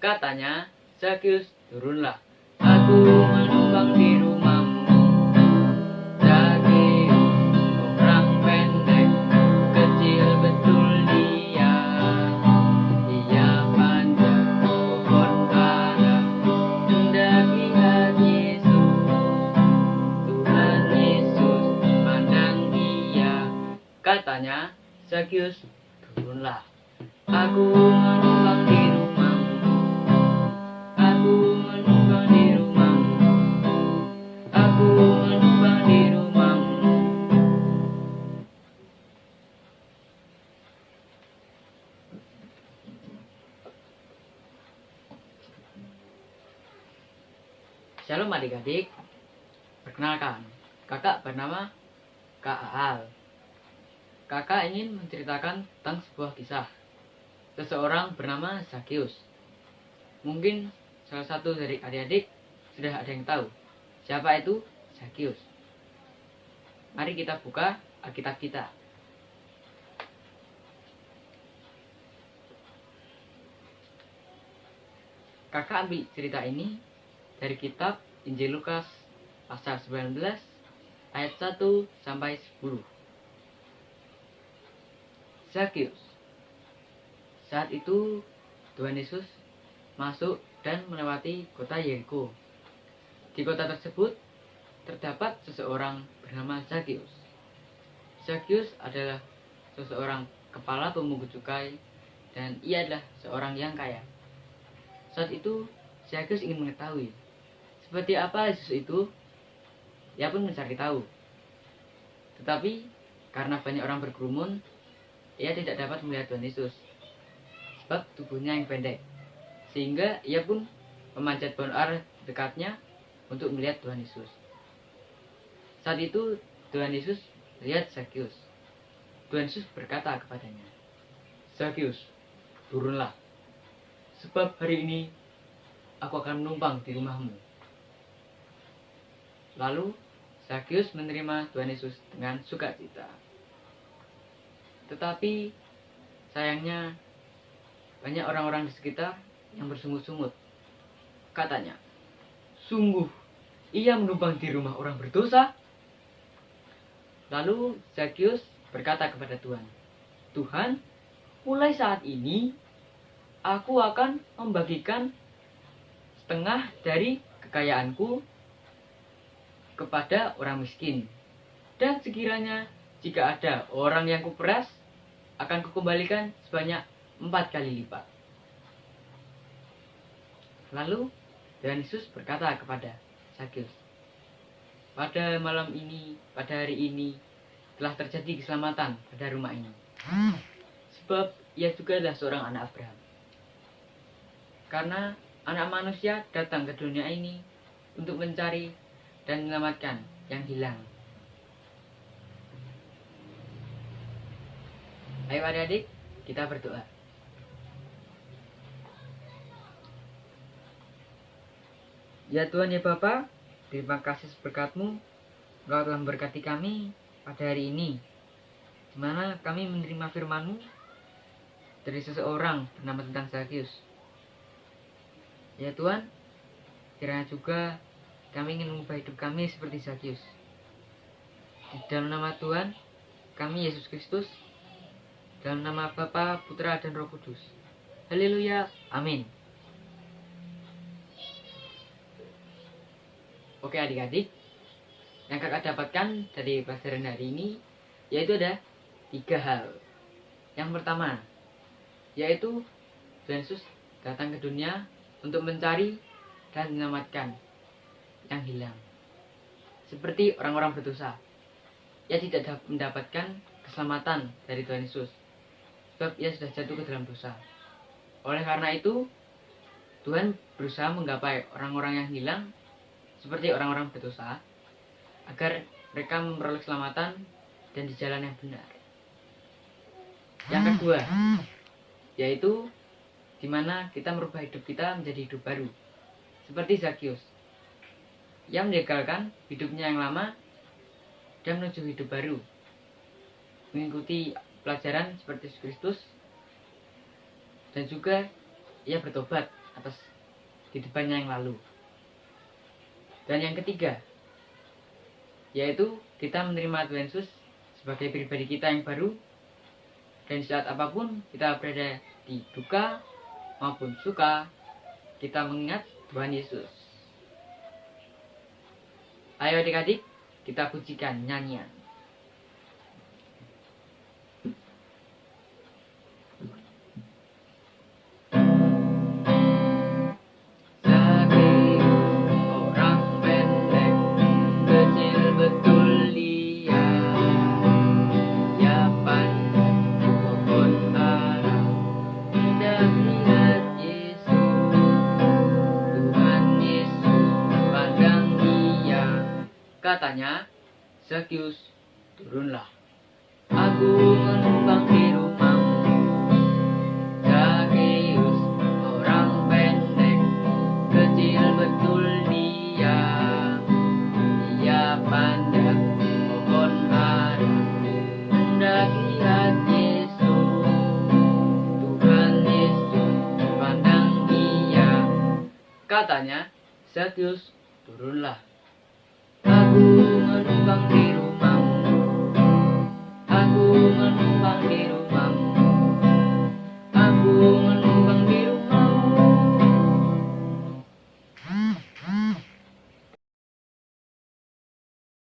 Katanya, Zakius, turunlah. Aku menumpang di rumahmu. Zakius, orang pendek, kecil betul dia. Dia panjat pohon ara, hendak lihat Yesus. Tuhan Yesus pandang dia. Katanya, Zakius, turunlah. Aku menumpang di rumahmu. Aku menumpang di rumahmu. Aku menumpang di rumahmu. Shalom adik-adik. Perkenalkan, kakak bernama Kak Aal. Kakak ingin menceritakan tentang sebuah kisah. Seseorang bernama Zakius. Mungkin salah satu dari adik-adik sudah ada yang tahu siapa itu Zakius. Mari kita buka Alkitab kita. Kakak ambil cerita ini dari kitab Injil Lukas pasal 19 ayat 1 sampai 10. Zakius. Saat itu Tuhan Yesus masuk dan melewati kota Yeriko. Di kota tersebut terdapat seseorang bernama Zakius. Zakius adalah seseorang kepala pemungut cukai dan ia adalah seorang yang kaya. Saat itu Zakius ingin mengetahui seperti apa Yesus itu. Ia pun mencari tahu. Tetapi karena banyak orang berkerumun, ia tidak dapat melihat Tuhan Yesus sebab tubuhnya yang pendek, sehingga ia pun memanjat pohon ara dekatnya untuk melihat Tuhan Yesus. Saat itu Tuhan Yesus melihat Zakius. Tuhan Yesus berkata kepadanya, "Zakius, turunlah, sebab hari ini aku akan menumpang di rumahmu." Lalu Zakius menerima Tuhan Yesus dengan sukacita. Tetapi sayangnya banyak orang-orang di sekitar yang bersungut-sungut. Katanya, "Sungguh, ia menumpang di rumah orang berdosa." Lalu Zakius berkata kepada Tuhan, "Tuhan, mulai saat ini aku akan membagikan setengah dari kekayaanku kepada orang miskin. Dan sekiranya jika ada orang yang kuperas, akan kukembalikan sebanyak 4 kali lipat." Lalu Tuhan Yesus berkata kepada Zakius, "Pada malam ini, pada hari ini, telah terjadi keselamatan pada rumah ini. Sebab ia juga adalah seorang anak Abraham. Karena anak manusia datang ke dunia ini untuk mencari dan menyelamatkan yang hilang." Ayo adik-adik, kita berdoa. Ya Tuhan, ya Bapa, terima kasih berkat-Mu. Engkau telah memberkati kami pada hari ini, di mana kami menerima firman-Mu dari seseorang bernama tentang Zakius. Ya Tuhan, kiranya juga kami ingin mengubah hidup kami seperti Zakius. Di dalam nama Tuhan kami Yesus Kristus, dalam nama Bapa, Putra, dan Roh Kudus. Haleluya, amin. Oke adik-adik, yang kakak dapatkan dari pelajaran hari ini yaitu ada 3 hal. Yang pertama, yaitu Tuhan Yesus datang ke dunia untuk mencari dan menyelamatkan yang hilang. Seperti orang-orang berdosa, ia tidak mendapatkan keselamatan dari Tuhan Yesus sebab ia sudah jatuh ke dalam dosa. Oleh karena itu, Tuhan berusaha menggapai orang-orang yang hilang seperti orang-orang berdosa agar mereka memperoleh keselamatan dan di jalan yang benar. Yang kedua, yaitu di mana kita merubah hidup kita menjadi hidup baru. Seperti Zakius, ia meninggalkan hidupnya yang lama dan menuju hidup baru, mengikuti pelajaran seperti Yesus Kristus, dan juga ia bertobat atas kehidupannya yang lalu. Dan yang ketiga, yaitu kita menerima Tuhan Yesus sebagai pribadi kita yang baru, dan saat apapun kita berada di duka maupun suka, kita mengingat Tuhan Yesus. Ayo adik-adik, kita pujikan nyanyian. Katanya, Zakeus, turunlah. Aku menumpang di rumahmu. Zakeus, orang pendek, kecil betul dia. Dia pandang pohon ara, hendak lihat Yesus. Tuhan Yesus pandang dia. Katanya, Zakeus, turunlah. Aku menumpang di rumahmu. Aku menumpang di rumahmu.